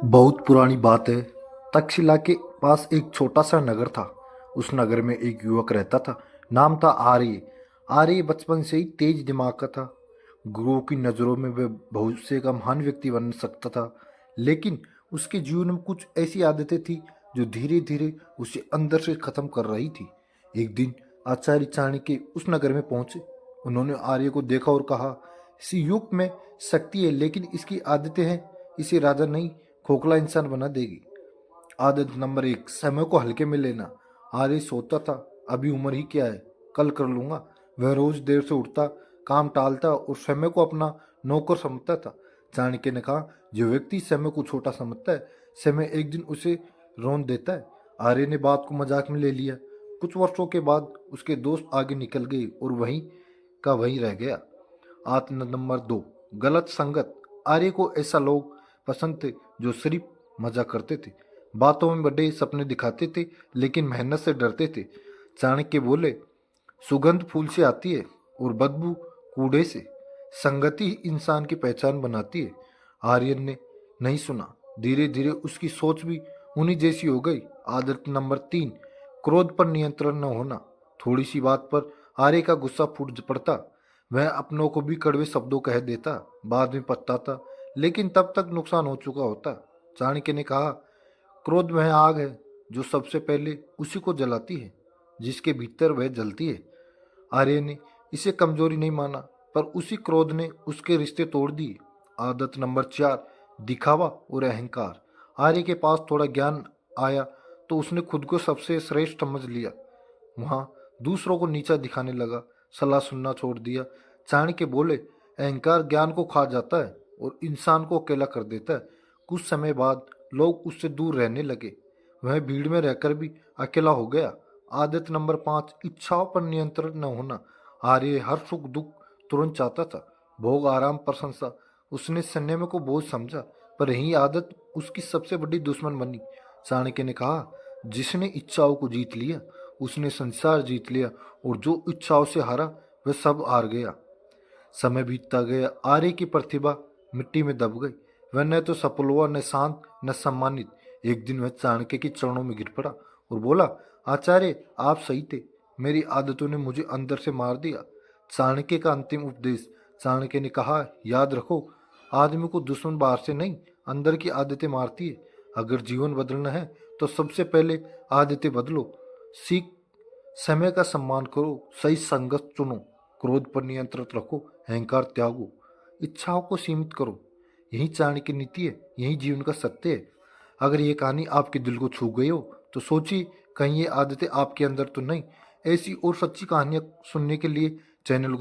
बहुत पुरानी बात है। तक्षशिला के पास एक छोटा सा नगर था। उस नगर में एक युवक रहता था। नाम था आर्य। आर्य बचपन से ही तेज दिमाग का था। गुरुओं की नज़रों में वह भविष्य का महान व्यक्ति बन सकता था। लेकिन उसके जीवन में कुछ ऐसी आदतें थी जो धीरे धीरे उसे अंदर से खत्म कर रही थी। एक दिन आचार्य चाणक्य उस नगर में पहुंचे। उन्होंने आर्य को देखा और कहा, इस युग में शक्ति है लेकिन इसकी आदतें हैं, इसे राजा नहीं खोखला इंसान बना देगी। आदत नंबर 1, समय को हल्के में लेना। आर्य सोता था, अभी उम्र ही क्या है, कल कर लूंगा। वह रोज देर से उठता, काम टालता और समय को अपना नौकर समझता था। चाणक्य ने कहा, जो व्यक्ति समय को छोटा समझता है, समय एक दिन उसे रौंद देता है। आर्य ने बात को मजाक में ले लिया। कुछ वर्षों के बाद उसके दोस्त आगे निकल गए और वहीं का वहीं रह गया। आत्म नंबर 2, गलत संगत। आर्य को ऐसा लोग पसंद थे जो सिर्फ मजा करते थे, बातों में बड़े सपने दिखाते थे लेकिन मेहनत से डरते थे। चाणक्य बोले, सुगंध फूल से आती है और बदबू कूड़े से। संगति ही इंसान की पहचान बनाती है। आर्यन ने नहीं सुना। धीरे धीरे उसकी सोच भी उन्हीं जैसी हो गई। आदत नंबर 3, क्रोध पर नियंत्रण न होना। थोड़ी सी बात पर आर्य का गुस्सा फूट पड़ता। वह अपनों को भी कड़वे शब्दों कह देता। बाद में पछताता, लेकिन तब तक नुकसान हो चुका होता। चाणक्य ने कहा, क्रोध वह आग है जो सबसे पहले उसी को जलाती है जिसके भीतर वह जलती है। आर्य ने इसे कमजोरी नहीं माना, पर उसी क्रोध ने उसके रिश्ते तोड़ दिए। आदत नंबर 4, दिखावा और अहंकार। आर्य के पास थोड़ा ज्ञान आया तो उसने खुद को सबसे श्रेष्ठ समझ लिया। वहां दूसरों को नीचा दिखाने लगा, सलाह सुनना छोड़ दिया। चाणक्य बोले, अहंकार ज्ञान को खा जाता है और इंसान को अकेला कर देता है। कुछ समय बाद लोग उससे दूर रहने लगे। वह भीड़ में रहकर भी अकेला हो गया। आदत नंबर 5, इच्छाओं पर नियंत्रण न होना। आर्य हर सुख दुख तुरंत चाहता था, भोग आराम प्रशंसा। उसने संयम को बोझ समझा, पर यही आदत उसकी सबसे बड़ी दुश्मन बनी। चाणक्य ने कहा, जिसने इच्छाओं को जीत लिया उसने संसार जीत लिया, और जो इच्छाओं से हारा वह सब हार गया। समय बीतता गया। आर्य की प्रतिभा मिट्टी में दब गई। वह न तो सफल हुआ, न शांत, न सम्मानित। एक दिन वह चाणक्य के चरणों में गिर पड़ा और बोला, आचार्य आप सही थे, मेरी आदतों ने मुझे अंदर से मार दिया। चाणक्य का अंतिम उपदेश। चाणक्य ने कहा, याद रखो, आदमी को दुश्मन बाहर से नहीं, अंदर की आदतें मारती है। अगर जीवन बदलना है तो सबसे पहले आदतें बदलो। सीख समय का सम्मान करो, सही संगत चुनो, क्रोध पर नियंत्रण रखो, अहंकार त्यागो, इच्छाओं को सीमित करो। यही चाणक्य की नीति है, यही जीवन का सत्य है। अगर ये कहानी आपके दिल को छू गई हो तो सोचिए, कहीं ये आदतें आपके अंदर तो नहीं। ऐसी और सच्ची कहानियां सुनने के लिए चैनल को